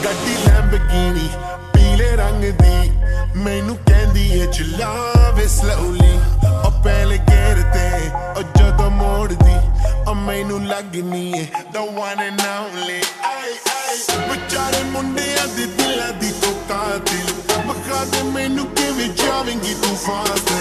ਗੱਡੀ ਲੈਂਬਗੀਨੀ ਪੀਲੇ ਰੰਗ ਦੀ ਮੈਨੂੰ ਕਹਿੰਦੀ ਏ ਚਲਾਵੇ slowly ਉਹ ਪਹਿਲੇ ਗੇਰ ਤੇ ਉਹ ਜਦੋਂ ਮੋੜਦੀ ਉਹ ਮੈਨੂੰ ਲੱਗਨੀ ਏ the one and only ਵਿਚਾਰੇ ਮੁੰਡਿਆਂ ਦੇ ਦਿਲਾਂ ਦੀ ਤੂੰ ਕਾਤਿਲ ਵਿਖਾ ਦੇ ਮੈਨੂੰ ਕਿਵੇਂ ਜਾਵੇਂਗੀ ਤੂੰ ਫਾਸਟ